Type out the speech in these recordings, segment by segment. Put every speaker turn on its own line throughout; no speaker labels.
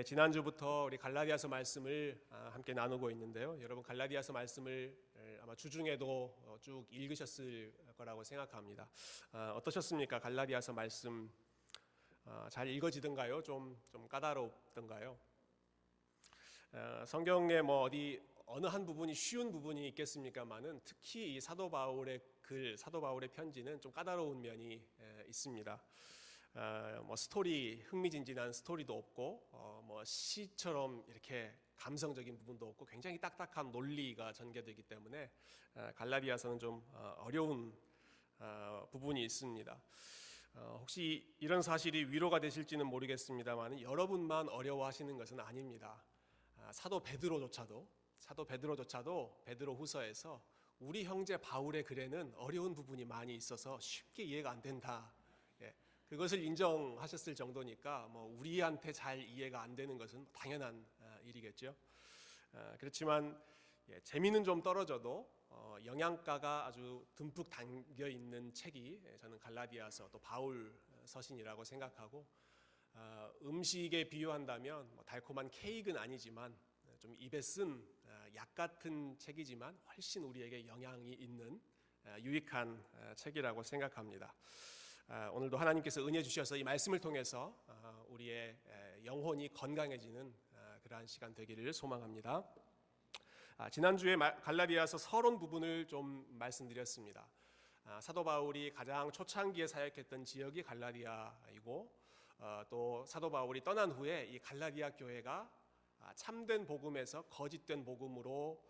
지난주부터 우리 갈라디아서 말씀을 함께 나누고 있는데요. 여러분 갈라디아서 말씀을 아마 주중에도 쭉 읽으셨을 거라고 생각합니다. 어떠셨습니까? 갈라디아서 말씀 잘 읽어지던가요? 좀 까다롭던가요? 성경에 어느 한 부분이 쉬운 부분이 있겠습니까만은 특히 이 사도 바울의 글, 사도 바울의 편지는 좀 까다로운 면이 있습니다. 흥미진진한 스토리도 없고 시처럼 이렇게 감성적인 부분도 없고 굉장히 딱딱한 논리가 전개되기 때문에 갈라디아서는 좀 어려운 부분이 있습니다. 혹시 이런 사실이 위로가 되실지는 모르겠습니다만 여러분만 어려워하시는 것은 아닙니다. 사도 베드로조차도 베드로후서에서 우리 형제 바울의 글에는 어려운 부분이 많이 있어서 쉽게 이해가 안 된다. 그것을 인정하셨을 정도니까 우리한테 잘 이해가 안 되는 것은 당연한 일이겠죠. 그렇지만 재미는 좀 떨어져도 영양가가 아주 듬뿍 담겨 있는 책이 저는 갈라디아서 또 바울 서신이라고 생각하고, 음식에 비유한다면 달콤한 케이크는 아니지만 좀 입에 쓴 약 같은 책이지만 훨씬 우리에게 영향이 있는 유익한 책이라고 생각합니다. 오늘도 하나님께서 은혜 주셔서 이 말씀을 통해서 우리의 영혼이 건강해지는 그러한 시간 되기를 소망합니다. 지난주에 갈라디아서 서론 부분을 좀 말씀드렸습니다. 사도 바울이 가장 초창기에 사역했던 지역이 갈라디아이고, 또 사도 바울이 떠난 후에 이 갈라디아 교회가 참된 복음에서 거짓된 복음으로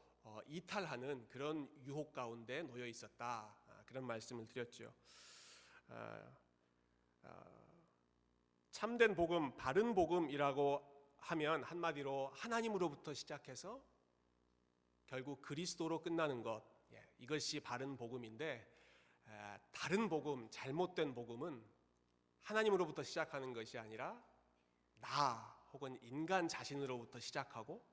이탈하는 그런 유혹 가운데 놓여 있었다, 그런 말씀을 드렸죠. 참된 복음, 바른 복음이라고 하면 한마디로 하나님으로부터 시작해서 결국 그리스도로 끝나는 것, 이것이 바른 복음인데, 다른 복음, 잘못된 복음은 하나님으로부터 시작하는 것이 아니라 나 혹은 인간 자신으로부터 시작하고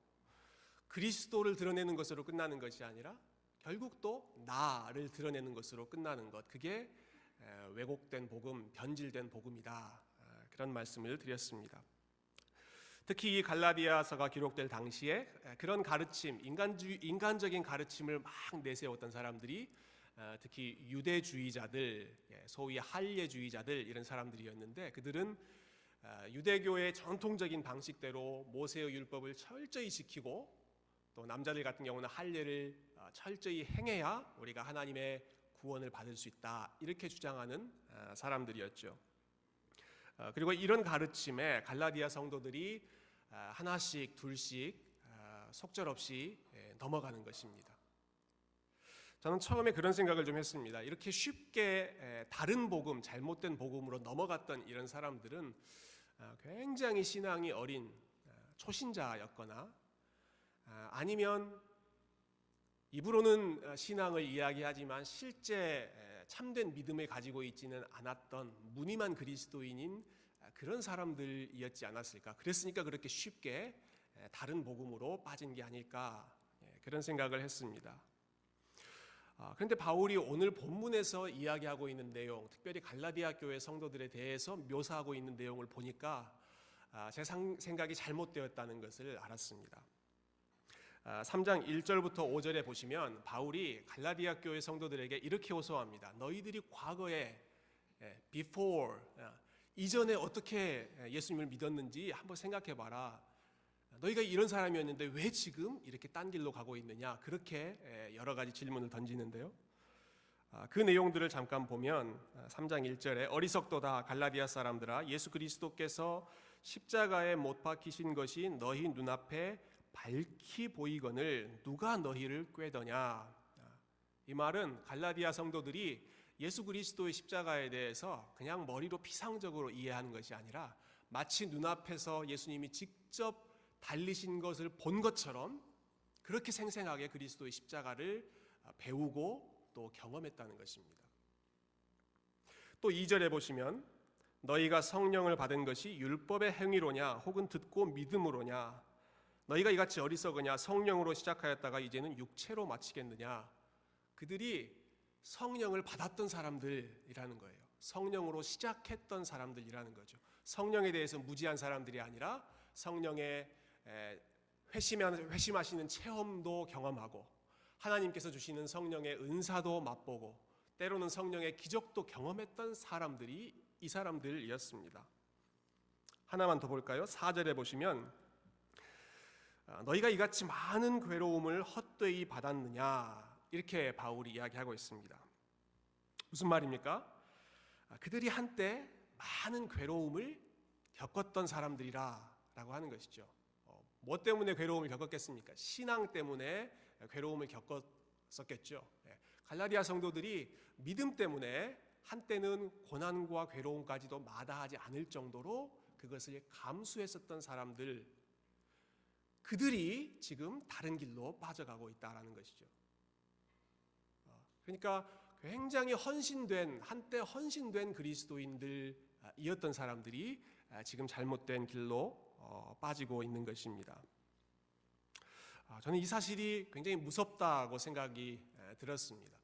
그리스도를 드러내는 것으로 끝나는 것이 아니라 결국 또 나를 드러내는 것으로 끝나는 것, 그게 왜곡된 복음, 변질된 복음이다, 그런 말씀을 드렸습니다. 특히 이 갈라디아서가 기록될 당시에 그런 가르침, 인간적인 가르침을 막 내세웠던 사람들이 특히 유대주의자들, 소위 할례주의자들, 이런 사람들이었는데, 그들은 유대교의 전통적인 방식대로 모세의 율법을 철저히 지키고 또 남자들 같은 경우는 할례를 철저히 행해야 우리가 하나님의 구원을 받을 수 있다, 이렇게 주장하는 사람들이었죠. 그리고 이런 가르침에 갈라디아 성도들이 하나씩 둘씩 속절없이 넘어가는 것입니다. 저는 처음에 그런 생각을 좀 했습니다. 이렇게 쉽게 다른 복음, 잘못된 복음으로 넘어갔던 이런 사람들은 굉장히 신앙이 어린 초신자였거나, 아니면 입으로는 신앙을 이야기하지만 실제 참된 믿음을 가지고 있지는 않았던 무늬만 그리스도인인 그런 사람들이었지 않았을까. 그랬으니까 그렇게 쉽게 다른 복음으로 빠진 게 아닐까, 그런 생각을 했습니다. 그런데 바울이 오늘 본문에서 이야기하고 있는 내용, 특별히 갈라디아 교회 성도들에 대해서 묘사하고 있는 내용을 보니까 제 생각이 잘못되었다는 것을 알았습니다. 3장 1절부터 5절에 보시면 바울이 갈라디아 교회 성도들에게 이렇게 호소합니다. 너희들이 과거에 before, 이전에 어떻게 예수님을 믿었는지 한번 생각해봐라. 너희가 이런 사람이었는데 왜 지금 이렇게 딴 길로 가고 있느냐, 그렇게 여러 가지 질문을 던지는데요. 그 내용들을 잠깐 보면 3장 1절에 어리석도다 갈라디아 사람들아, 예수 그리스도께서 십자가에 못 박히신 것이 너희 눈앞에 밝히 보이거늘 누가 너희를 꾀더냐. 이 말은 갈라디아 성도들이 예수 그리스도의 십자가에 대해서 그냥 머리로 피상적으로 이해하는 것이 아니라 마치 눈앞에서 예수님이 직접 달리신 것을 본 것처럼 그렇게 생생하게 그리스도의 십자가를 배우고 또 경험했다는 것입니다. 또 2절에 보시면 너희가 성령을 받은 것이 율법의 행위로냐 혹은 듣고 믿음으로냐, 너희가 이같이 어리석으냐, 성령으로 시작하였다가 이제는 육체로 마치겠느냐. 그들이 성령을 받았던 사람들이라는 거예요. 성령으로 시작했던 사람들이라는 거죠. 성령에 대해서 무지한 사람들이 아니라 성령의 회심하시는 체험도 경험하고 하나님께서 주시는 성령의 은사도 맛보고 때로는 성령의 기적도 경험했던 사람들이 이 사람들이었습니다. 하나만 더 볼까요? 4절에 보시면 너희가 이같이 많은 괴로움을 헛되이 받았느냐 이렇게 바울이 이야기하고 있습니다. 무슨 말입니까? 그들이 한때 많은 괴로움을 겪었던 사람들이라 라고 하는 것이죠. 뭐 때문에 괴로움을 겪었겠습니까? 신앙 때문에 괴로움을 겪었었겠죠. 갈라디아 성도들이 믿음 때문에 한때는 고난과 괴로움까지도 마다하지 않을 정도로 그것을 감수했었던 사람들, 그들이 지금 다른 길로 빠져가고 있다는 것이죠. 그러니까 굉장히 한때 헌신된 그리스도인들이었던 사람들이 지금 잘못된 길로 빠지고 있는 것입니다. 저는 이 사실이 굉장히 무섭다고 생각이 들었습니다.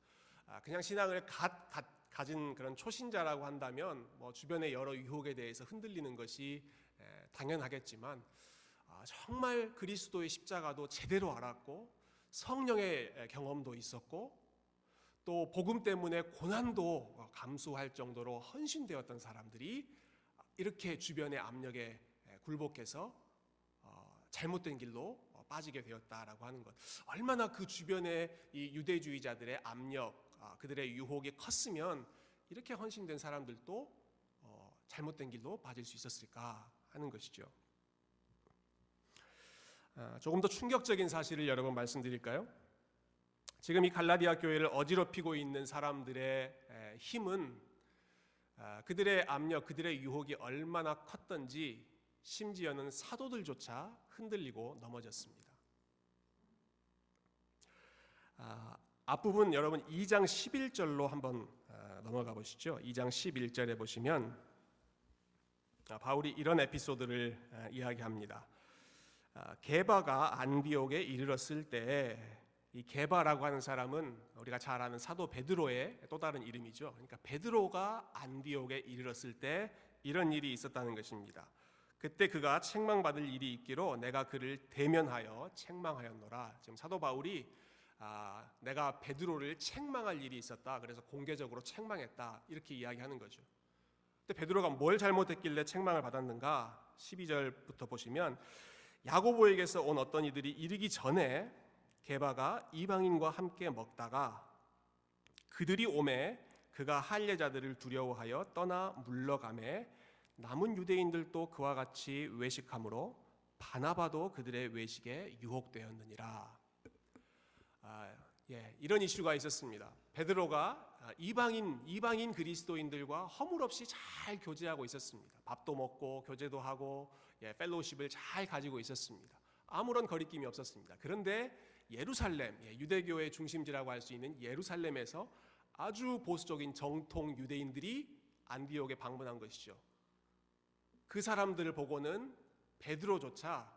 그냥 신앙을 가진 그런 초신자라고 한다면 주변의 여러 유혹에 대해서 흔들리는 것이 당연하겠지만 정말 그리스도의 십자가도 제대로 알았고 성령의 경험도 있었고 또 복음 때문에 고난도 감수할 정도로 헌신되었던 사람들이 이렇게 주변의 압력에 굴복해서 잘못된 길로 빠지게 되었다라고 하는 것, 얼마나 그 주변의 이 유대주의자들의 압력, 그들의 유혹이 컸으면 이렇게 헌신된 사람들도 잘못된 길로 빠질 수 있었을까 하는 것이죠. 조금 더 충격적인 사실을 여러분 말씀드릴까요? 지금 이 갈라디아 교회를 어지럽히고 있는 사람들의 힘은 그들의 압력, 그들의 유혹이 얼마나 컸던지 심지어는 사도들조차 흔들리고 넘어졌습니다. 앞부분 여러분 2장 11절로 한번 넘어가 보시죠. 2장 11절에 보시면 바울이 이런 에피소드를 이야기합니다. 게바가 안디옥에 이르렀을 때, 이 게바라고 하는 사람은 우리가 잘 아는 사도 베드로의 또 다른 이름이죠. 그러니까 베드로가 안디옥에 이르렀을 때 이런 일이 있었다는 것입니다. 그때 그가 책망받을 일이 있기로 내가 그를 대면하여 책망하였노라. 지금 사도 바울이 내가 베드로를 책망할 일이 있었다, 그래서 공개적으로 책망했다, 이렇게 이야기하는 거죠. 근데 베드로가 뭘 잘못했길래 책망을 받았는가? 12절부터 보시면 야고보에게서 온 어떤 이들이 이르기 전에 게바가 이방인과 함께 먹다가 그들이 오매 그가 할례자들을 두려워하여 떠나 물러가매 남은 유대인들도 그와 같이 외식함으로 바나바도 그들의 외식에 유혹되었느니라. 이런 이슈가 있었습니다. 베드로가 이방인 그리스도인들과 허물없이 잘 교제하고 있었습니다. 밥도 먹고 교제도 하고 펠로우십을 잘 가지고 있었습니다. 아무런 거리낌이 없었습니다. 그런데 예루살렘, 유대교의 중심지라고 할 수 있는 예루살렘에서 아주 보수적인 정통 유대인들이 안디옥에 방문한 것이죠. 그 사람들을 보고는 베드로조차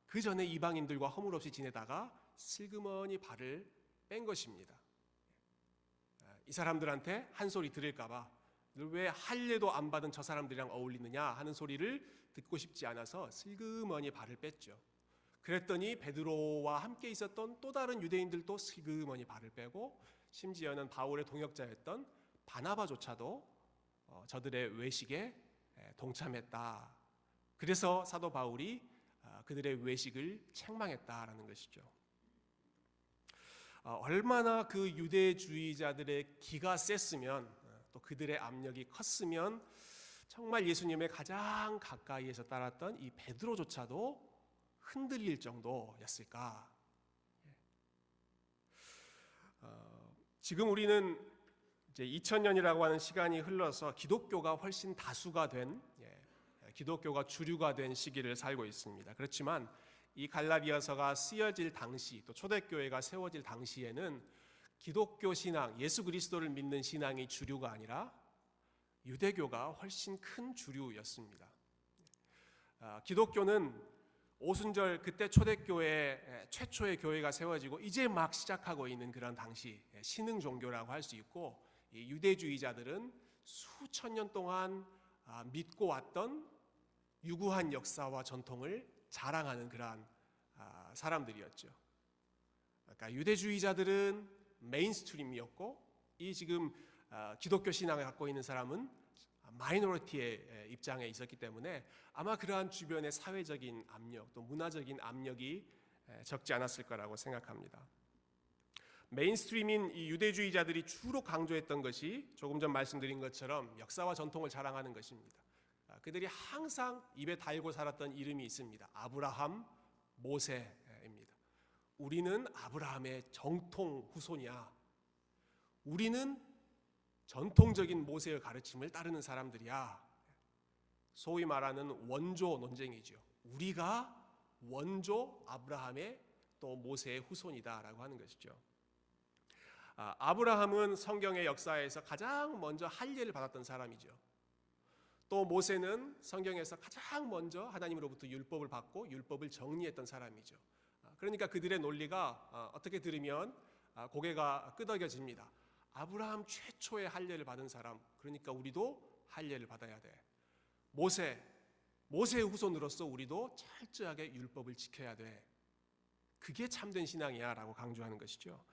그 전에 이방인들과 허물없이 지내다가 슬그머니 발을 뺀 것입니다. 이 사람들한테 한 소리 들을까봐, 왜 할례도 안 받은 저 사람들이랑 어울리느냐 하는 소리를 듣고 싶지 않아서 슬그머니 발을 뺐죠. 그랬더니 베드로와 함께 있었던 또 다른 유대인들도 슬그머니 발을 빼고 심지어는 바울의 동역자였던 바나바조차도 저들의 외식에 동참했다. 그래서 사도 바울이 그들의 외식을 책망했다라는 것이죠. 얼마나 그 유대주의자들의 기가 셌으면, 또 그들의 압력이 컸으면 정말 예수님의 가장 가까이에서 따랐던 이 베드로조차도 흔들릴 정도였을까? 지금 우리는 이제 2000년이라고 하는 시간이 흘러서 기독교가 훨씬 다수가 된, 기독교가 주류가 된 시기를 살고 있습니다. 그렇지만 이 갈라디아서가 쓰여질 당시, 또 초대교회가 세워질 당시에는 기독교 신앙, 예수 그리스도를 믿는 신앙이 주류가 아니라 유대교가 훨씬 큰 주류였습니다. 기독교는 오순절, 그때 초대교회 최초의 교회가 세워지고 이제 막 시작하고 있는 그런 당시 신흥 종교라고 할 수 있고, 유대주의자들은 수천 년 동안 믿고 왔던 유구한 역사와 전통을 자랑하는 그러한 사람들이었죠. 그러니까 유대주의자들은 메인스트림이었고, 이 지금 기독교 신앙을 갖고 있는 사람은 마이너리티의 입장에 있었기 때문에 아마 그러한 주변의 사회적인 압력, 또 문화적인 압력이 적지 않았을 거라고 생각합니다. 메인스트림인 이 유대주의자들이 주로 강조했던 것이 조금 전 말씀드린 것처럼 역사와 전통을 자랑하는 것입니다. 그들이 항상 입에 달고 살았던 이름이 있습니다. 아브라함, 모세입니다. 우리는 아브라함의 정통 후손이야. 우리는 전통적인 모세의 가르침을 따르는 사람들이야. 소위 말하는 원조 논쟁이죠. 우리가 원조 아브라함의 또 모세의 후손이다라고 하는 것이죠. 아브라함은 성경의 역사에서 가장 먼저 할례를 받았던 사람이죠. 또 모세는 성경에서 가장 먼저 하나님으로부터 율법을 받고 율법을 정리했던 사람이죠. 그러니까 그들의 논리가 어떻게 들으면 고개가 끄덕여집니다. 아브라함 최초의 할례를 받은 사람, 그러니까 우리도 할례를 받아야 돼. 모세의 후손으로서 우리도 철저하게 율법을 지켜야 돼. 그게 참된 신앙이야 라고 강조하는 것이죠.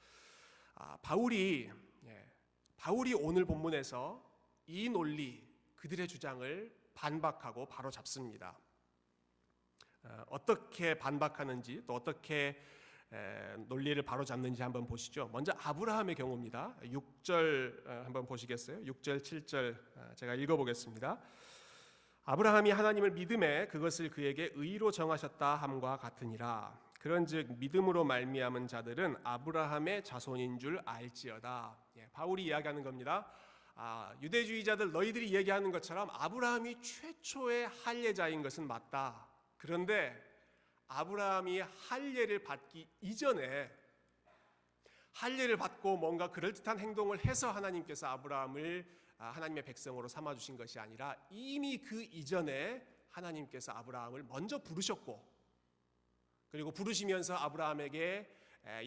바울이 오늘 본문에서 이 논리, 그들의 주장을 반박하고 바로 잡습니다. 어떻게 반박하는지, 또 어떻게 논리를 바로 잡는지 한번 보시죠. 먼저 아브라함의 경우입니다. 6절 한번 보시겠어요? 6절, 7절 제가 읽어보겠습니다. 아브라함이 하나님을 믿음에 그것을 그에게 의로 정하셨다 함과 같으니라. 그런즉 믿음으로 말미암은 자들은 아브라함의 자손인 줄 알지어다. 바울이 이야기하는 겁니다. 유대주의자들 너희들이 얘기하는 것처럼 아브라함이 최초의 할례자인 것은 맞다. 그런데 아브라함이 할례를 받기 이전에 할례를 받고 뭔가 그럴듯한 행동을 해서 하나님께서 아브라함을 하나님의 백성으로 삼아주신 것이 아니라 이미 그 이전에 하나님께서 아브라함을 먼저 부르셨고, 그리고 부르시면서 아브라함에게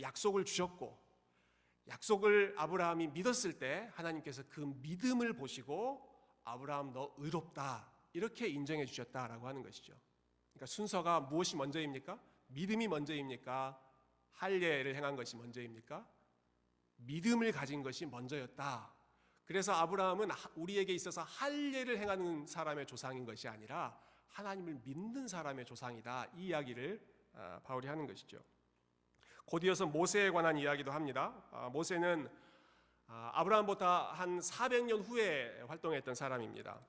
약속을 주셨고, 약속을 아브라함이 믿었을 때 하나님께서 그 믿음을 보시고 아브라함 너 의롭다 이렇게 인정해 주셨다라고 하는 것이죠. 그러니까 순서가 무엇이 먼저입니까? 믿음이 먼저입니까? 할례를 행한 것이 먼저입니까? 믿음을 가진 것이 먼저였다. 그래서 아브라함은 우리에게 있어서 할례를 행하는 사람의 조상인 것이 아니라 하나님을 믿는 사람의 조상이다. 이 이야기를 바울이 하는 것이죠. 곧 이어서 모세에 관한 이야기도 합니다. 모세는 아브라함보다 한 400년 후에 활동했던 사람입니다.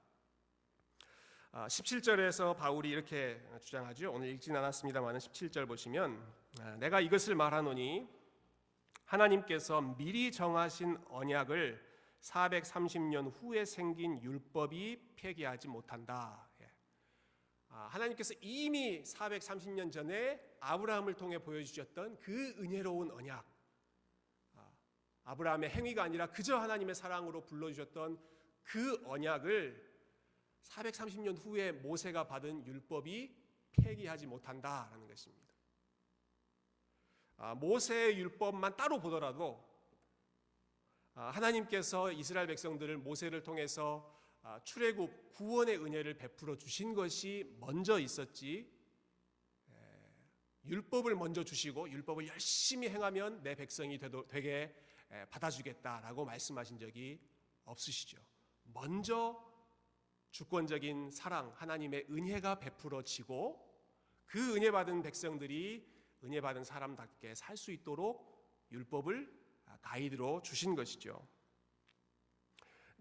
17절에서 바울이 이렇게 주장하죠. 오늘 읽진 않았습니다만 17절 보시면 내가 이것을 말하노니 하나님께서 미리 정하신 언약을 430년 후에 생긴 율법이 폐기하지 못한다. 하나님께서 이미 430년 전에 아브라함을 통해 보여주셨던 그 은혜로운 언약, 아브라함의 행위가 아니라 그저 하나님의 사랑으로 불러주셨던 그 언약을 430년 후에 모세가 받은 율법이 폐기하지 못한다라는 것입니다. 모세의 율법만 따로 보더라도 하나님께서 이스라엘 백성들을 모세를 통해서 출애굽 구원의 은혜를 베풀어 주신 것이 먼저 있었지, 율법을 먼저 주시고 율법을 열심히 행하면 내 백성이 되게 받아주겠다라고 말씀하신 적이 없으시죠. 먼저 주권적인 사랑, 하나님의 은혜가 베풀어지고 그 은혜 받은 백성들이 은혜 받은 사람답게 살 수 있도록 율법을 가이드로 주신 것이죠.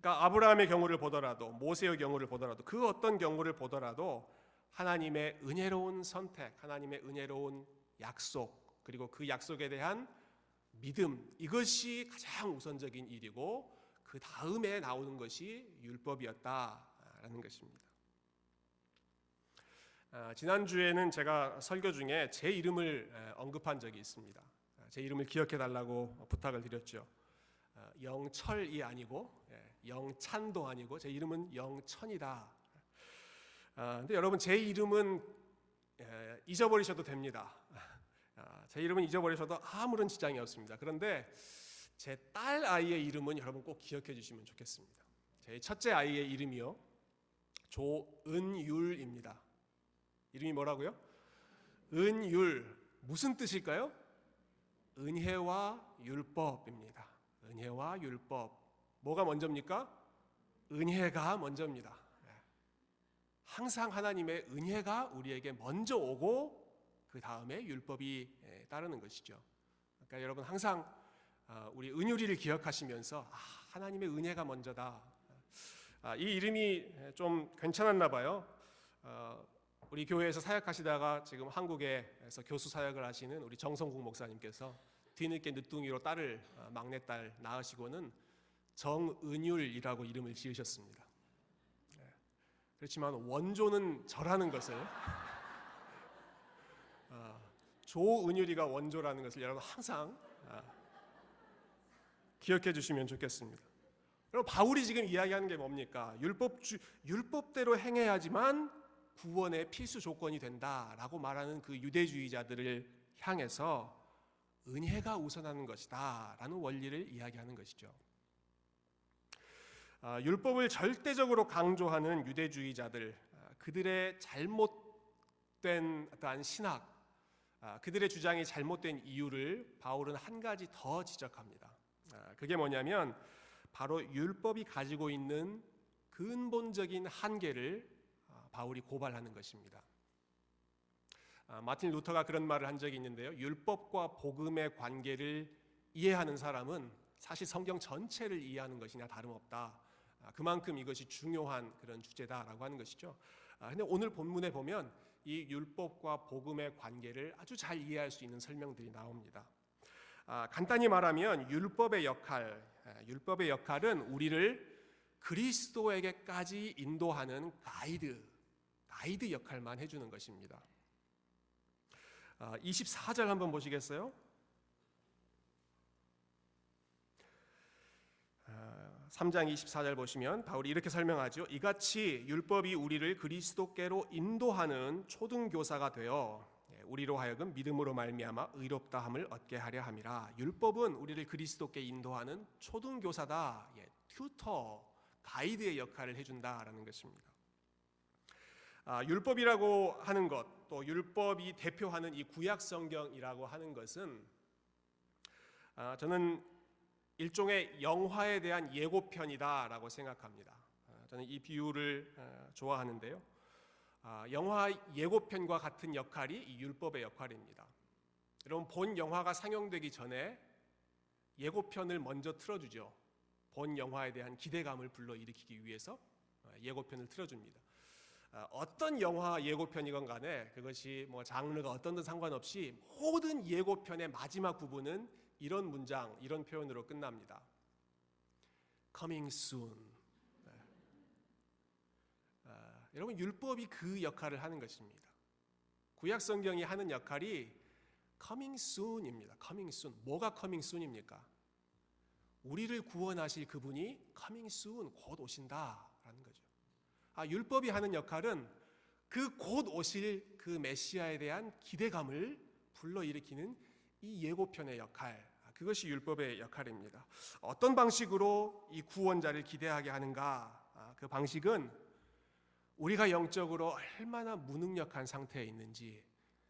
그러니까 아브라함의 경우를 보더라도, 모세의 경우를 보더라도, 그 어떤 경우를 보더라도 하나님의 은혜로운 선택, 하나님의 은혜로운 약속, 그리고 그 약속에 대한 믿음, 이것이 가장 우선적인 일이고 그 다음에 나오는 것이 율법이었다라는 것입니다. 지난주에는 제가 설교 중에 제 이름을 언급한 적이 있습니다. 제 이름을 기억해 달라고 부탁을 드렸죠. 영철이 아니고 영찬도 아니고 제 이름은 영천이다. 근데 여러분, 제 이름은 잊어버리셔도 됩니다. 제 이름은 잊어버리셔도 아무런 지장이 없습니다. 그런데 제 딸 아이의 이름은 여러분 꼭 기억해 주시면 좋겠습니다. 제 첫째 아이의 이름이요, 조은율입니다. 이름이 뭐라고요? 은율. 무슨 뜻일까요? 은혜와 율법입니다. 은혜와 율법. 뭐가 먼저입니까? 은혜가 먼저입니다. 항상 하나님의 은혜가 우리에게 먼저 오고 그 다음에 율법이 따르는 것이죠. 그러니까 여러분 항상 우리 은율이를 기억하시면서 하나님의 은혜가 먼저다. 이 이름이 좀 괜찮았나 봐요. 우리 교회에서 사역하시다가 지금 한국에서 교수 사역을 하시는 우리 정성국 목사님께서 뒤늦게 늦둥이로 딸을 막내딸 낳으시고는 정은율이라고 이름을 지으셨습니다. 그렇지만 원조는 저라는 것을 조은율이가 원조라는 것을 여러분 항상 기억해 주시면 좋겠습니다. 여러분 바울이 지금 이야기하는 게 뭡니까? 율법대로 행해야지만 구원의 필수 조건이 된다라고 말하는 그 유대주의자들을 향해서 은혜가 우선하는 것이다 라는 원리를 이야기하는 것이죠. 율법을 절대적으로 강조하는 유대주의자들, 그들의 잘못된 어떠한 신학, 그들의 주장이 잘못된 이유를 바울은 한 가지 더 지적합니다. 그게 뭐냐면 바로 율법이 가지고 있는 근본적인 한계를 바울이 고발하는 것입니다. 마틴 루터가 그런 말을 한 적이 있는데요. 율법과 복음의 관계를 이해하는 사람은 사실 성경 전체를 이해하는 것이나 다름없다. 그만큼 이것이 중요한 그런 주제다라고 하는 것이죠. 근데 오늘 본문에 보면 이 율법과 복음의 관계를 아주 잘 이해할 수 있는 설명들이 나옵니다. 간단히 말하면 율법의 역할은 우리를 그리스도에게까지 인도하는 가이드 역할만 해주는 것입니다. 24절 한번 보시겠어요? 3장 24절 보시면 바울이 이렇게 설명하죠. 이같이 율법이 우리를 그리스도께로 인도하는 초등교사가 되어 우리로 하여금 믿음으로 말미암아 의롭다함을 얻게 하려 함이라. 율법은 우리를 그리스도께 인도하는 초등교사다. 튜터, 가이드의 역할을 해준다라는 것입니다. 율법이라고 하는 것, 또 율법이 대표하는 이 구약 성경이라고 하는 것은 저는 일종의 영화에 대한 예고편이다라고 생각합니다. 저는 이 비유를 좋아하는데요. 영화 예고편과 같은 역할이 이 율법의 역할입니다. 여러분 본 영화가 상영되기 전에 예고편을 먼저 틀어주죠. 본 영화에 대한 기대감을 불러일으키기 위해서 예고편을 틀어줍니다. 어떤 영화 예고편이건 간에 그것이 뭐 장르가 어떤든 상관없이 모든 예고편의 마지막 부분은 이런 문장, 이런 표현으로 끝납니다. Coming soon. 여러분 율법이 그 역할을 하는 것입니다. 구약 성경이 하는 역할이 coming soon입니다. coming soon. 뭐가 coming soon입니까? 우리를 구원하실 그분이 coming soon, 곧 오신다라는 거죠. 율법이 하는 역할은 그 곧 오실 그 메시아에 대한 기대감을 불러일으키는 이 예고편의 역할, 그것이 율법의 역할입니다. 어떤 방식으로 이 구원자를 기대하게 하는가? 그 방식은 우리가 영적으로 얼마나 무능력한 상태에 있는지,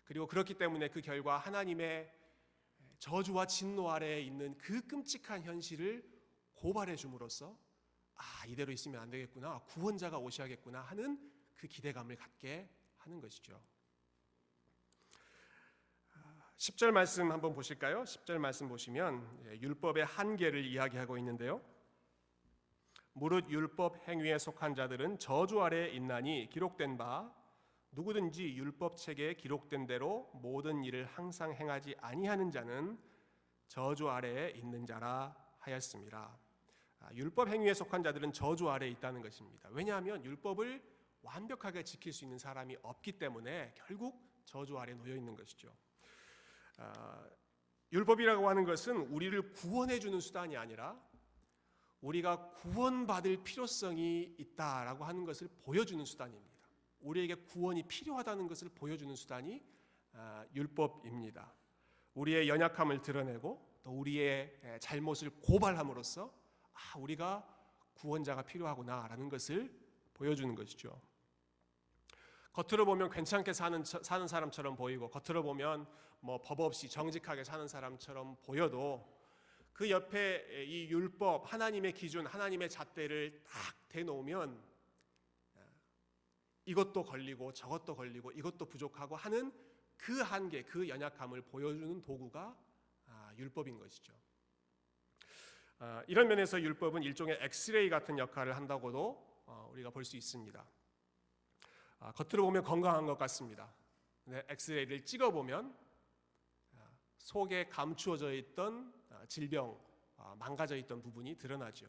그리고 그렇기 때문에 그 결과 하나님의 저주와 진노 아래에 있는 그 끔찍한 현실을 고발해 줌으로써 이대로 있으면 안 되겠구나, 구원자가 오셔야겠구나 하는 그 기대감을 갖게 하는 것이죠. 10절 말씀 한번 보실까요? 10절 말씀 보시면 율법의 한계를 이야기하고 있는데요. 무릇 율법 행위에 속한 자들은 저주 아래에 있나니 기록된 바 누구든지 율법 책에 기록된 대로 모든 일을 항상 행하지 아니하는 자는 저주 아래에 있는 자라 하였습니다. 율법 행위에 속한 자들은 저주 아래에 있다는 것입니다. 왜냐하면 율법을 완벽하게 지킬 수 있는 사람이 없기 때문에 결국 저주 아래에 놓여 있는 것이죠. 율법이라고 하는 것은 우리를 구원해 주는 수단이 아니라 우리가 구원받을 필요성이 있다라고 하는 것을 보여주는 수단입니다. 우리에게 구원이 필요하다는 것을 보여주는 수단이 율법입니다. 우리의 연약함을 드러내고 또 우리의 잘못을 고발함으로써 우리가 구원자가 필요하구나라는 것을 보여주는 것이죠. 겉으로 보면 괜찮게 사는 사람처럼 보이고, 겉으로 보면 뭐 법 없이 정직하게 사는 사람처럼 보여도 그 옆에 이 율법, 하나님의 기준, 하나님의 잣대를 딱 대놓으면 이것도 걸리고 저것도 걸리고 이것도 부족하고 하는 그 한계, 그 연약함을 보여주는 도구가 율법인 것이죠. 이런 면에서 율법은 일종의 엑스레이 같은 역할을 한다고도 우리가 볼 수 있습니다. 겉으로 보면 건강한 것 같습니다. 근데 엑스레이를 찍어보면 속에 감추어져 있던 질병, 망가져 있던 부분이 드러나죠.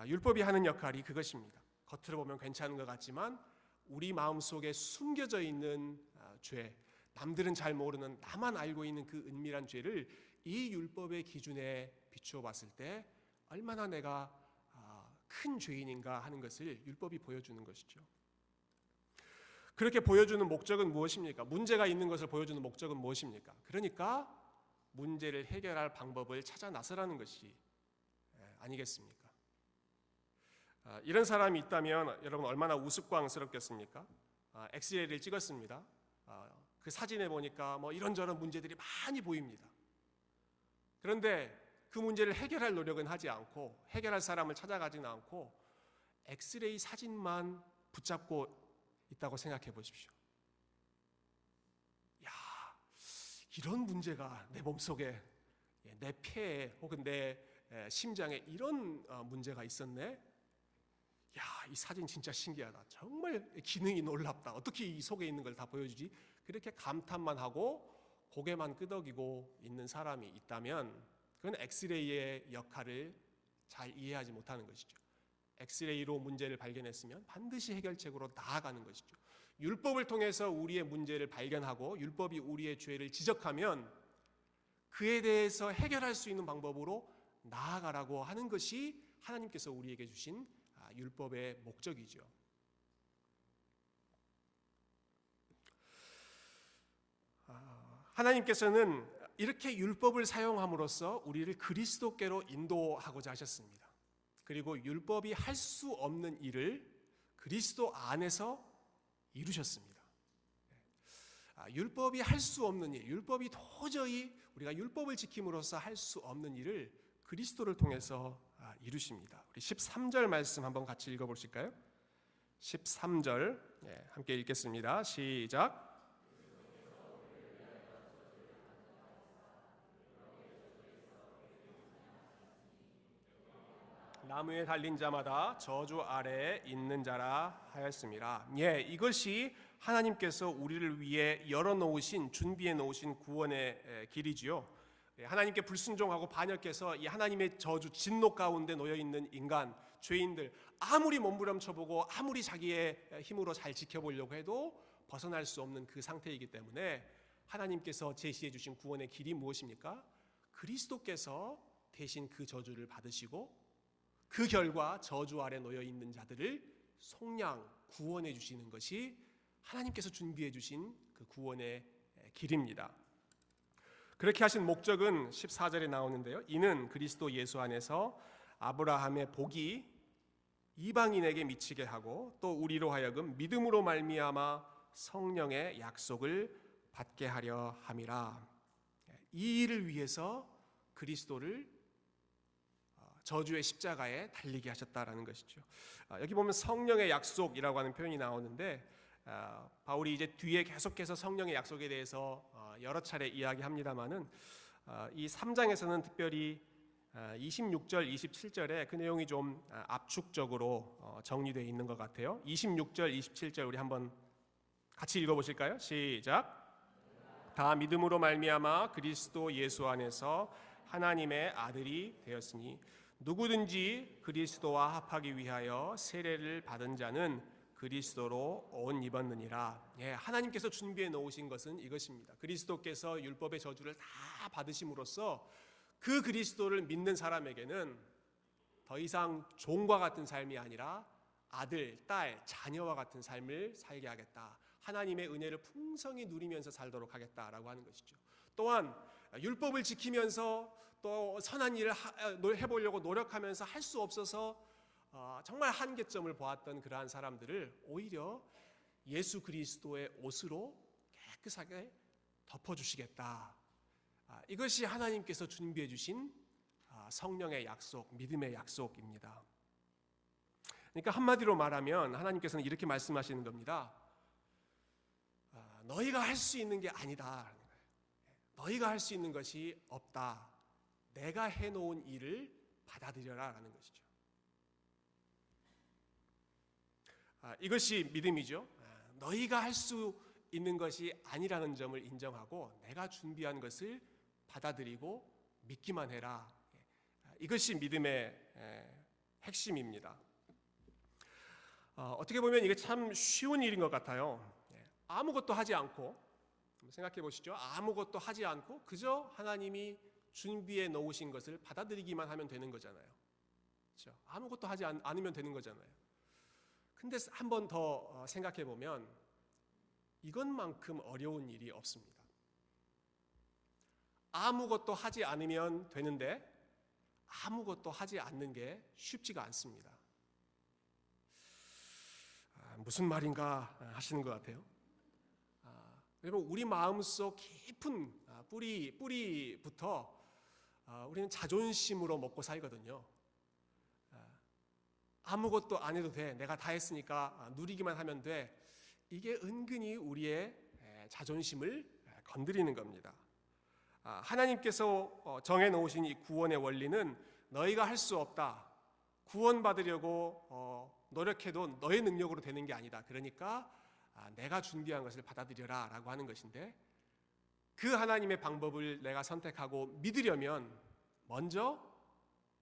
율법이 하는 역할이 그것입니다. 겉으로 보면 괜찮은 것 같지만 우리 마음속에 숨겨져 있는 죄, 남들은 잘 모르는 나만 알고 있는 그 은밀한 죄를 이 율법의 기준에 비추어 봤을 때 얼마나 내가 큰 죄인인가 하는 것을 율법이 보여주는 것이죠. 그렇게 보여주는 목적은 무엇입니까? 문제가 있는 것을 보여주는 목적은 무엇입니까? 그러니까 문제를 해결할 방법을 찾아 나서라는 것이 아니겠습니까? 이런 사람이 있다면 여러분 얼마나 우스꽝스럽겠습니까? 엑스레이를 찍었습니다. 그 사진에 보니까 뭐 이런저런 문제들이 많이 보입니다. 그런데 그 문제를 해결할 노력은 하지 않고, 해결할 사람을 찾아가지는 않고 엑스레이 사진만 붙잡고 있다고 생각해 보십시오. 야, 이런 문제가 내 몸속에, 내 폐에 혹은 내 심장에 이런 문제가 있었네. 야, 이 사진 진짜 신기하다. 정말 기능이 놀랍다. 어떻게 이 속에 있는 걸 다 보여주지? 그렇게 감탄만 하고 고개만 끄덕이고 있는 사람이 있다면 그건 엑스레이의 역할을 잘 이해하지 못하는 것이죠. 엑스레이로 문제를 발견했으면 반드시 해결책으로 나아가는 것이죠. 율법을 통해서 우리의 문제를 발견하고 율법이 우리의 죄를 지적하면 그에 대해서 해결할 수 있는 방법으로 나아가라고 하는 것이 하나님께서 우리에게 주신 율법의 목적이죠. 하나님께서는 이렇게 율법을 사용함으로써 우리를 그리스도께로 인도하고자 하셨습니다. 그리고 율법이 할 수 없는 일을 그리스도 안에서 이루셨습니다. 율법이 할 수 없는 일, 율법이 도저히 우리가 율법을 지킴으로써 할 수 없는 일을 그리스도를 통해서 이루십니다. 우리 13절 말씀 한번 같이 읽어보실까요? 13절 함께 읽겠습니다. 시작. 나무에 달린 자마다 저주 아래에 있는 자라 하였습니다. 이것이 하나님께서 우리를 위해 열어놓으신, 준비해 놓으신 구원의 길이지요. 하나님께 불순종하고 반역해서 이 하나님의 저주, 진노 가운데 놓여 있는 인간, 죄인들, 아무리 몸부림쳐보고 아무리 자기의 힘으로 잘 지켜보려고 해도 벗어날 수 없는 그 상태이기 때문에 하나님께서 제시해 주신 구원의 길이 무엇입니까? 그리스도께서 대신 그 저주를 받으시고 그 결과 저주 아래 놓여 있는 자들을 속량, 구원해 주시는 것이 하나님께서 준비해 주신 그 구원의 길입니다. 그렇게 하신 목적은 14절에 나오는데요. 이는 그리스도 예수 안에서 아브라함의 복이 이방인에게 미치게 하고 또 우리로 하여금 믿음으로 말미암아 성령의 약속을 받게 하려 함이라. 이 일을 위해서 그리스도를 저주의 십자가에 달리게 하셨다라는 것이죠. 여기 보면 성령의 약속이라고 하는 표현이 나오는데 바울이 이제 뒤에 계속해서 성령의 약속에 대해서 여러 차례 이야기합니다만은 이 3장에서는 특별히 26절, 27절에 그 내용이 좀 압축적으로 정리되어 있는 것 같아요. 26절, 27절 우리 한번 같이 읽어보실까요? 시작. 다 믿음으로 말미암아 그리스도 예수 안에서 하나님의 아들이 되었으니 누구든지 그리스도와 합하기 위하여 세례를 받은 자는 그리스도로 옷 입었느니라. 하나님께서 준비해 놓으신 것은 이것입니다. 그리스도께서 율법의 저주를 다 받으심으로써 그 그리스도를 믿는 사람에게는 더 이상 종과 같은 삶이 아니라 아들, 딸, 자녀와 같은 삶을 살게 하겠다. 하나님의 은혜를 풍성히 누리면서 살도록 하겠다라고 하는 것이죠. 또한 율법을 지키면서 또 선한 일을 해보려고 노력하면서 할 수 없어서 정말 한계점을 보았던 그러한 사람들을 오히려 예수 그리스도의 옷으로 깨끗하게 덮어주시겠다. 이것이 하나님께서 준비해 주신 성령의 약속, 믿음의 약속입니다. 그러니까 한마디로 말하면 하나님께서는 이렇게 말씀하시는 겁니다. 너희가 할 수 있는 게 아니다. 너희가 할 수 있는 것이 없다. 내가 해놓은 일을 받아들여라 라는 것이죠. 이것이 믿음이죠. 너희가 할 수 있는 것이 아니라는 점을 인정하고 내가 준비한 것을 받아들이고 믿기만 해라. 이것이 믿음의 핵심입니다. 어떻게 보면 이게 참 쉬운 일인 것 같아요. 아무것도 하지 않고, 생각해 보시죠. 아무것도 하지 않고 그저 하나님이 준비해 놓으신 것을 받아들이기만 하면 되는 거잖아요. 그렇죠? 아무것도 하지 않으면 되는 거잖아요. 근데 한 번 더 생각해 보면 이것만큼 어려운 일이 없습니다. 아무것도 하지 않으면 되는데 아무것도 하지 않는 게 쉽지가 않습니다. 무슨 말인가 하시는 것 같아요. 여러분, 우리 마음속 깊은 뿌리부터 우리는 자존심으로 먹고 살거든요. 아무것도 안 해도 돼. 내가 다 했으니까 누리기만 하면 돼. 이게 은근히 우리의 자존심을 건드리는 겁니다. 하나님께서 정해놓으신 이 구원의 원리는 너희가 할 수 없다. 구원받으려고 노력해도 너의 능력으로 되는 게 아니다. 그러니까 내가 준비한 것을 받아들여라 라고 하는 것인데, 그 하나님의 방법을 내가 선택하고 믿으려면 먼저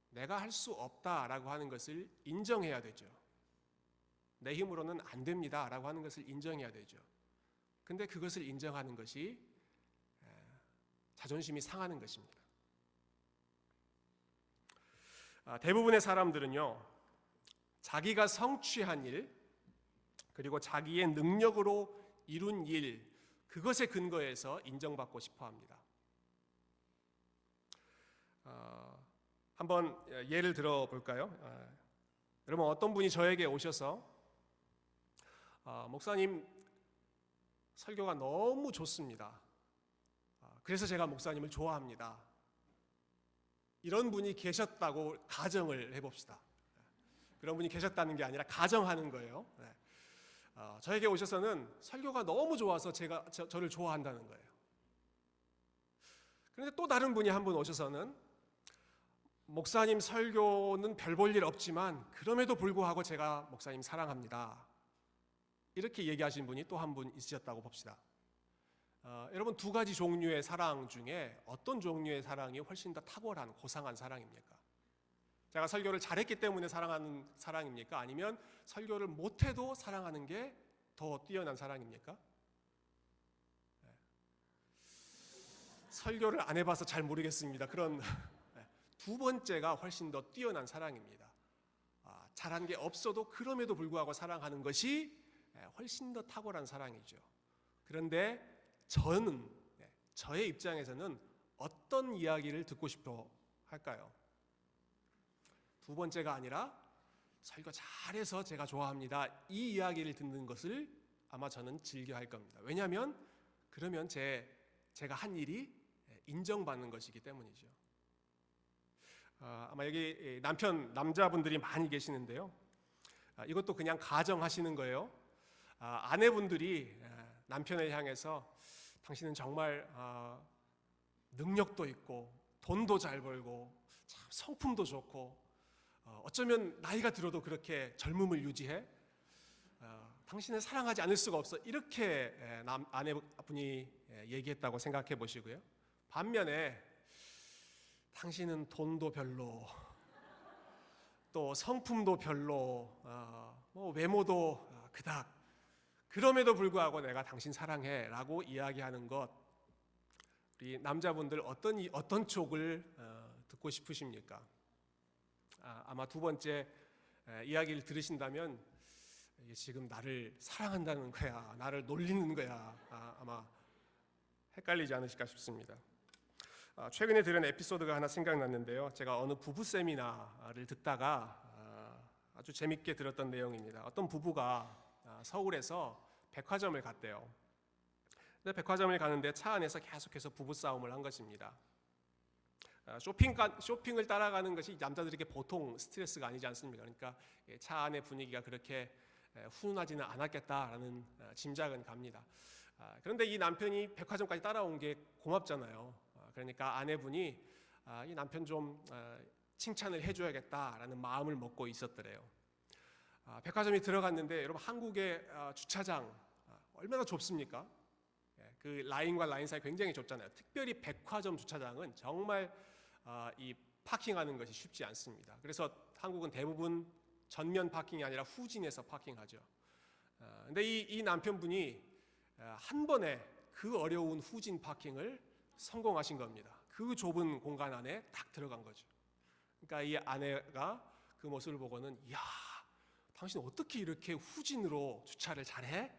내가 할 수 없다라고 하는 것을 인정해야 되죠. 내 힘으로는 안 됩니다 라고 하는 것을 인정해야 되죠. 근데 그것을 인정하는 것이 자존심이 상하는 것입니다. 대부분의 사람들은요, 자기가 성취한 일, 그리고 자기의 능력으로 이룬 일, 그것에 근거해서 인정받고 싶어 합니다. 한번 예를 들어 볼까요? 여러분, 어떤 분이 저에게 오셔서 목사님 설교가 너무 좋습니다. 그래서 제가 목사님을 좋아합니다. 이런 분이 계셨다고 가정을 해봅시다. 그런 분이 계셨다는 게 아니라 가정하는 거예요. 저에게 오셔서는 설교가 너무 좋아서 저를 좋아한다는 거예요. 그런데 또 다른 분이 한 분 오셔서는 목사님 설교는 별 볼 일 없지만 그럼에도 불구하고 제가 목사님 사랑합니다. 이렇게 얘기하신 분이 또 한 분 있으셨다고 봅시다. 여러분, 두 가지 종류의 사랑 중에 어떤 종류의 사랑이 훨씬 더 탁월한 고상한 사랑입니까? 제가 설교를 잘했기 때문에 사랑하는 사랑입니까? 아니면 설교를 못해도 사랑하는 게 더 뛰어난 사랑입니까? 설교를 안 해봐서 잘 모르겠습니다. 그런 두 번째가 훨씬 더 뛰어난 사랑입니다. 잘한 게 없어도 그럼에도 불구하고 사랑하는 것이 훨씬 더 탁월한 사랑이죠. 그런데 저의 입장에서는 어떤 이야기를 듣고 싶어 할까요? 두 번째가 아니라 설교 잘해서 제가 좋아합니다, 이 이야기를 듣는 것을 아마 저는 즐겨 할 겁니다. 왜냐하면 그러면 제가 한 일이 인정받는 것이기 때문이죠. 아마 여기 남자분들이 많이 계시는데요. 이것도 그냥 가정하시는 거예요. 아내분들이 남편을 향해서 당신은 정말 능력도 있고 돈도 잘 벌고 참 성품도 좋고 어쩌면 나이가 들어도 그렇게 젊음을 유지해, 당신을 사랑하지 않을 수가 없어, 이렇게 아내분이 얘기했다고 생각해 보시고요. 반면에 당신은 돈도 별로, 또 성품도 별로, 외모도 그닥, 그럼에도 불구하고 내가 당신 사랑해 라고 이야기하는 것, 우리 남자분들 어떤 쪽을 듣고 싶으십니까? 아마 두 번째 이야기를 들으신다면 이게 지금 나를 사랑한다는 거야, 나를 놀리는 거야, 아마 헷갈리지 않으실까 싶습니다. 최근에 들은 에피소드가 하나 생각났는데요. 제가 어느 부부 세미나를 듣다가 아주 재밌게 들었던 내용입니다. 어떤 부부가 서울에서 백화점을 갔대요. 근데 백화점을 가는데 차 안에서 계속해서 부부싸움을 한 것입니다. 쇼핑을 따라가는 것이 남자들에게 보통 스트레스가 아니지 않습니까? 그러니까 차 안의 분위기가 그렇게 훈훈하지는 않았겠다라는 짐작은 갑니다. 그런데 이 남편이 백화점까지 따라온 게 고맙잖아요. 그러니까 아내분이 이 남편 좀 칭찬을 해줘야겠다라는 마음을 먹고 있었더래요. 백화점이 들어갔는데 여러분 한국의 주차장 얼마나 좁습니까? 그 라인과 라인 사이 굉장히 좁잖아요. 특별히 백화점 주차장은 정말 이 파킹하는 것이 쉽지 않습니다. 그래서 한국은 대부분 전면 파킹이 아니라 후진해서 파킹하죠. 근데 이 남편분이 한 번에 그 어려운 후진 파킹을 성공하신 겁니다. 그 좁은 공간 안에 딱 들어간 거죠. 그러니까 이 아내가 그 모습을 보고는 이야, 당신 어떻게 이렇게 후진으로 주차를 잘해?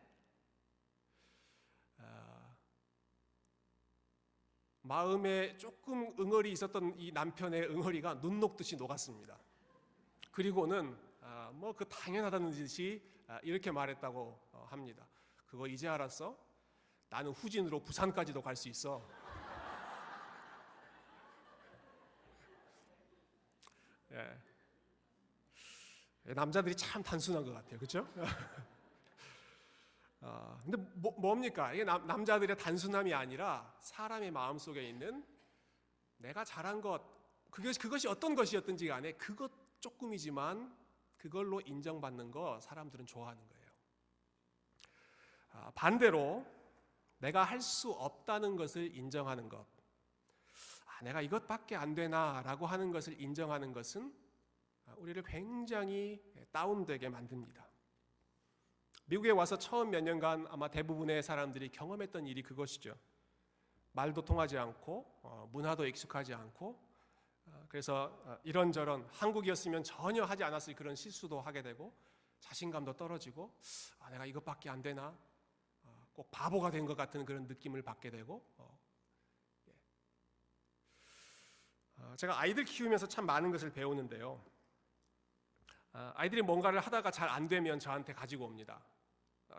마음에 조금 응어리 있었던 이 남편의 응어리가 눈 녹듯이 녹았습니다. 그리고는 뭐 그 당연하다는 듯이 이렇게 말했다고 합니다. 그거 이제 알았어? 나는 후진으로 부산까지도 갈 수 있어. 예. 남자들이 참 단순한 것 같아요, 그렇죠? 근데 뭡니까? 이게 남자들의 단순함이 아니라 사람의 마음 속에 있는 내가 잘한 것, 그것이 어떤 것이었든지 간에 그것 조금이지만 그걸로 인정받는 거 사람들은 좋아하는 거예요. 반대로 내가 할 수 없다는 것을 인정하는 것, 내가 이것밖에 안 되나라고 하는 것을 인정하는 것은 우리를 굉장히 다운되게 만듭니다. 미국에 와서 처음 몇 년간 아마 대부분의 사람들이 경험했던 일이 그것이죠. 말도 통하지 않고 문화도 익숙하지 않고 그래서 이런저런 한국이었으면 전혀 하지 않았을 그런 실수도 하게 되고 자신감도 떨어지고 내가 이것밖에 안 되나 꼭 바보가 된 것 같은 그런 느낌을 받게 되고 제가 아이들 키우면서 참 많은 것을 배우는데요. 아이들이 뭔가를 하다가 잘 안 되면 저한테 가지고 옵니다.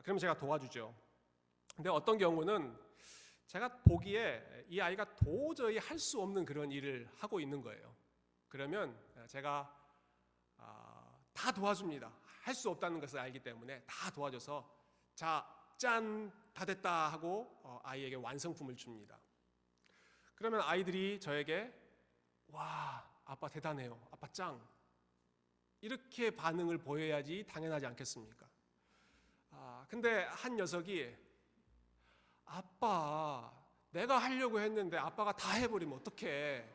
그러면 제가 도와주죠. 근데 어떤 경우는 제가 보기에 이 아이가 도저히 할 수 없는 그런 일을 하고 있는 거예요. 그러면 제가 다 도와줍니다. 할 수 없다는 것을 알기 때문에 다 도와줘서 자, 짠, 다 됐다 하고 아이에게 완성품을 줍니다. 그러면 아이들이 저에게 와, 아빠 대단해요. 아빠 짱. 이렇게 반응을 보여야지 당연하지 않겠습니까? 근데 한 녀석이 아빠, 내가 하려고 했는데 아빠가 다 해버리면 어떡해?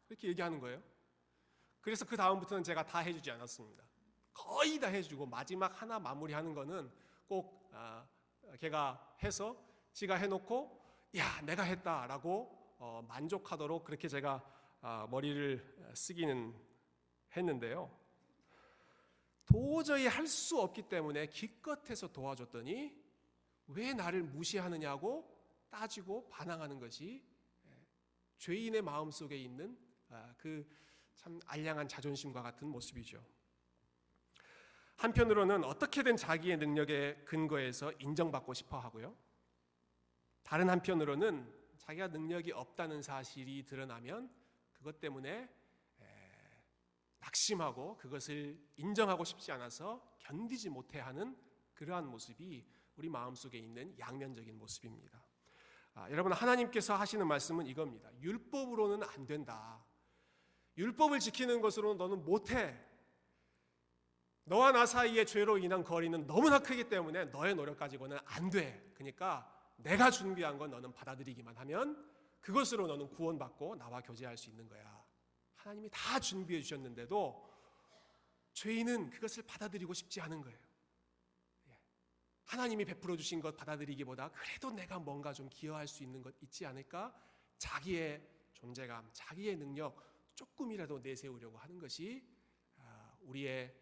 이렇게 얘기하는 거예요. 그래서 그 다음부터는 제가 다 해주지 않았습니다. 거의 다 해주고 마지막 하나 마무리하는 거는 꼭 걔가 해서 지가 해놓고 야, 내가 했다라고 만족하도록 그렇게 제가 머리를 쓰기는 했는데요. 도저히 할 수 없기 때문에 기껏해서 도와줬더니 왜 나를 무시하느냐고 따지고 반항하는 것이 죄인의 마음속에 있는 그 참 알량한 자존심과 같은 모습이죠. 한편으로는 어떻게든 자기의 능력에 근거해서 인정받고 싶어 하고요. 다른 한편으로는 자기가 능력이 없다는 사실이 드러나면 그것 때문에 낙심하고 그것을 인정하고 싶지 않아서 견디지 못해하는 그러한 모습이 우리 마음속에 있는 양면적인 모습입니다. 여러분, 하나님께서 하시는 말씀은 이겁니다. 율법으로는 안 된다. 율법을 지키는 것으로는 너는 못해. 너와 나 사이의 죄로 인한 거리는 너무나 크기 때문에 너의 노력 가지고는 안 돼. 그러니까 내가 준비한 건 너는 받아들이기만 하면 그것으로 너는 구원받고 나와 교제할 수 있는 거야. 하나님이 다 준비해 주셨는데도 죄인은 그것을 받아들이고 싶지 않은 거예요. 하나님이 베풀어 주신 것 받아들이기보다 그래도 내가 뭔가 좀 기여할 수 있는 것 있지 않을까? 자기의 존재감, 자기의 능력 조금이라도 내세우려고 하는 것이 우리의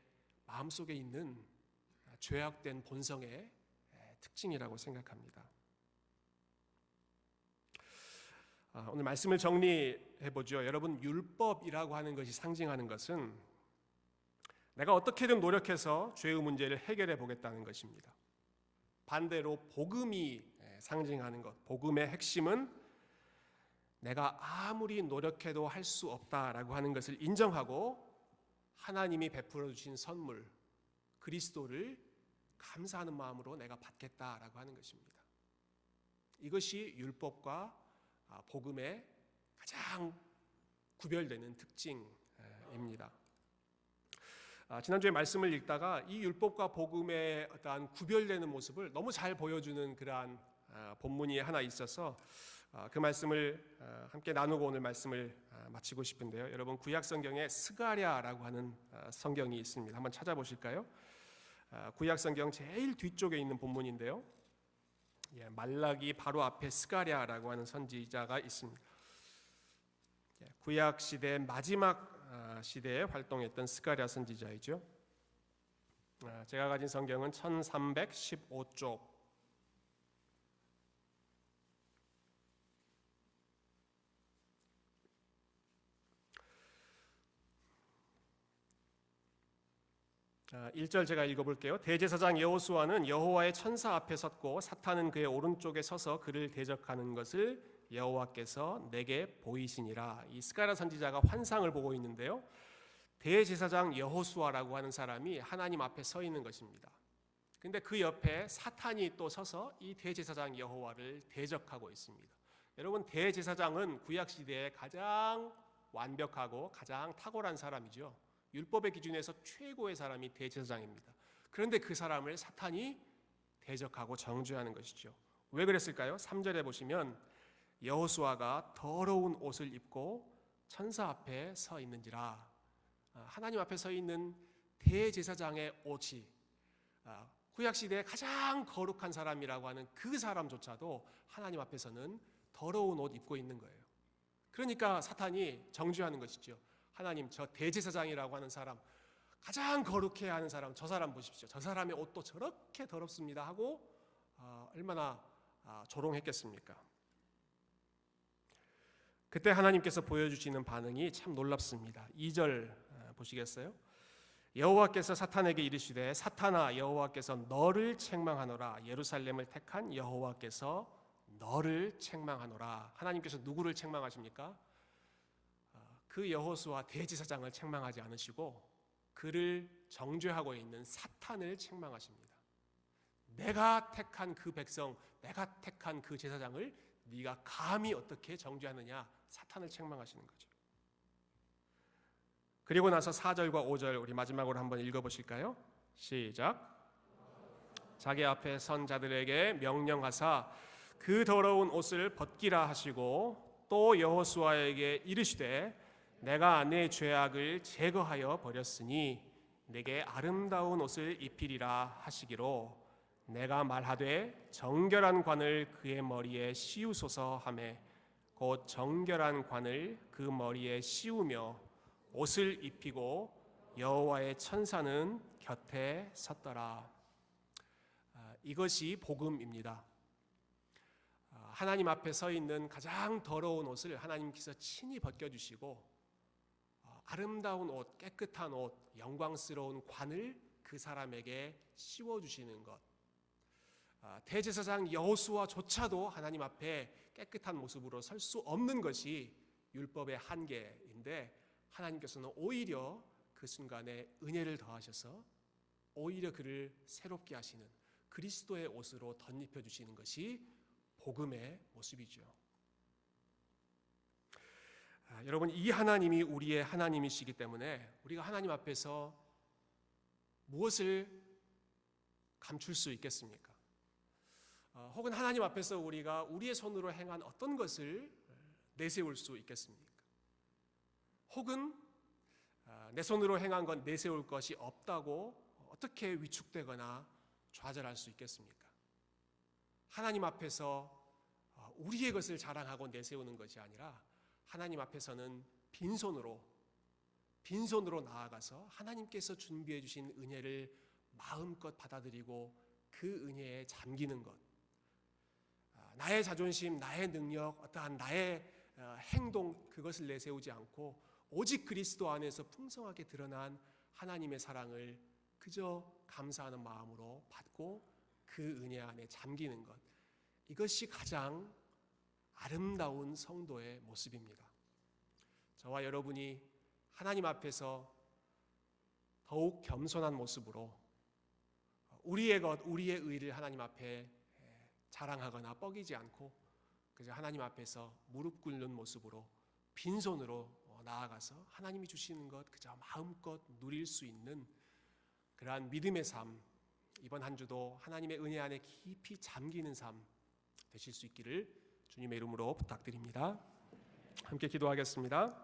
마음속에 있는 죄악된 본성의 특징이라고 생각합니다. 오늘 말씀을 정리해 보죠. 여러분, 율법이라고 하는 것이 상징하는 것은 내가 어떻게든 노력해서 죄의 문제를 해결해 보겠다는 것입니다. 반대로 복음이 상징하는 것, 복음의 핵심은 내가 아무리 노력해도 할 수 없다라고 하는 것을 인정하고 하나님이 베풀어 주신 선물 그리스도를 감사하는 마음으로 내가 받겠다라고 하는 것입니다. 이것이 율법과 복음의 가장 구별되는 특징입니다. 지난주에 말씀을 읽다가 이 율법과 복음의 어떠한 구별되는 모습을 너무 잘 보여주는 그러한 본문이 하나 있어서 그 말씀을 함께 나누고 오늘 말씀을 마치고 싶은데요. 여러분 구약 성경에 스가랴라고 하는 성경이 있습니다. 한번 찾아보실까요? 구약 성경 제일 뒤쪽에 있는 본문인데요. 말라기 바로 앞에 스가랴라고 하는 선지자가 있습니다. 구약 시대 마지막 시대에 활동했던 스가랴 선지자이죠. 제가 가진 성경은 1315쪽. 자, 1절 제가 읽어볼게요. 대제사장 여호수아는 여호와의 천사 앞에 섰고 사탄은 그의 오른쪽에 서서 그를 대적하는 것을 여호와께서 내게 보이시니라. 이 스가랴 선지자가 환상을 보고 있는데요. 대제사장 여호수아라고 하는 사람이 하나님 앞에 서 있는 것입니다. 근데 그 옆에 사탄이 또 서서 이 대제사장 여호와를 대적하고 있습니다. 여러분 대제사장은 구약 시대에 가장 완벽하고 가장 탁월한 사람이죠. 율법의 기준에서 최고의 사람이 대제사장입니다. 그런데 그 사람을 사탄이 대적하고 정죄하는 것이죠. 왜 그랬을까요? 3절에 보시면 여호수아가 더러운 옷을 입고 천사 앞에 서 있는지라. 하나님 앞에 서 있는 대제사장의 옷이 구약 시대에 가장 거룩한 사람이라고 하는 그 사람조차도 하나님 앞에서는 더러운 옷 입고 있는 거예요. 그러니까 사탄이 정죄하는 것이죠. 하나님, 저 대제사장이라고 하는 사람, 가장 거룩해야 하는 사람, 저 사람 보십시오. 저 사람의 옷도 저렇게 더럽습니다 하고 얼마나 조롱했겠습니까? 그때 하나님께서 보여주시는 반응이 참 놀랍습니다. 2절 보시겠어요? 여호와께서 사탄에게 이르시되 사탄아 여호와께서 너를 책망하노라. 예루살렘을 택한 여호와께서 너를 책망하노라. 하나님께서 누구를 책망하십니까? 그 여호수아 대제사장을 책망하지 않으시고 그를 정죄하고 있는 사탄을 책망하십니다. 내가 택한 그 백성, 내가 택한 그 제사장을 네가 감히 어떻게 정죄하느냐. 사탄을 책망하시는 거죠. 그리고 나서 4절과 5절 우리 마지막으로 한번 읽어보실까요? 시작. 자기 앞에 선 자들에게 명령하사 그 더러운 옷을 벗기라 하시고 또 여호수아에게 이르시되 내가 내 죄악을 제거하여 버렸으니 내게 아름다운 옷을 입히리라 하시기로 내가 말하되 정결한 관을 그의 머리에 씌우소서 하매 곧 정결한 관을 그 머리에 씌우며 옷을 입히고 여호와의 천사는 곁에 섰더라. 이것이 복음입니다. 하나님 앞에 서 있는 가장 더러운 옷을 하나님께서 친히 벗겨주시고 아름다운 옷, 깨끗한 옷, 영광스러운 관을 그 사람에게 씌워주시는 것. 대제사장 여호수아조차도 하나님 앞에 깨끗한 모습으로 설 수 없는 것이 율법의 한계인데 하나님께서는 오히려 그 순간에 은혜를 더하셔서 오히려 그를 새롭게 하시는 그리스도의 옷으로 덧입혀 주시는 것이 복음의 모습이죠. 여러분 이 하나님이 우리의 하나님이시기 때문에 우리가 하나님 앞에서 무엇을 감출 수 있겠습니까? 혹은 하나님 앞에서 우리가 우리의 손으로 행한 어떤 것을 내세울 수 있겠습니까? 혹은 내 손으로 행한 건 내세울 것이 없다고 어떻게 위축되거나 좌절할 수 있겠습니까? 하나님 앞에서 우리의 것을 자랑하고 내세우는 것이 아니라 하나님 앞에서는 빈손으로 나아가서 하나님께서 준비해 주신 은혜를 마음껏 받아들이고 그 은혜에 잠기는 것. 나의 자존심, 나의 능력, 어떠한 나의 행동 그것을 내세우지 않고 오직 그리스도 안에서 풍성하게 드러난 하나님의 사랑을 그저 감사하는 마음으로 받고 그 은혜 안에 잠기는 것, 이것이 가장 아름다운 성도의 모습입니다. 저와 여러분이 하나님 앞에서 더욱 겸손한 모습으로 우리의 것, 우리의 의를 하나님 앞에 자랑하거나 뻐기지 않고 그저 하나님 앞에서 무릎 꿇는 모습으로 빈손으로 나아가서 하나님이 주시는 것 그저 마음껏 누릴 수 있는 그러한 믿음의 삶, 이번 한 주도 하나님의 은혜 안에 깊이 잠기는 삶 되실 수 있기를 주님의 이름으로 부탁드립니다. 함께 기도하겠습니다.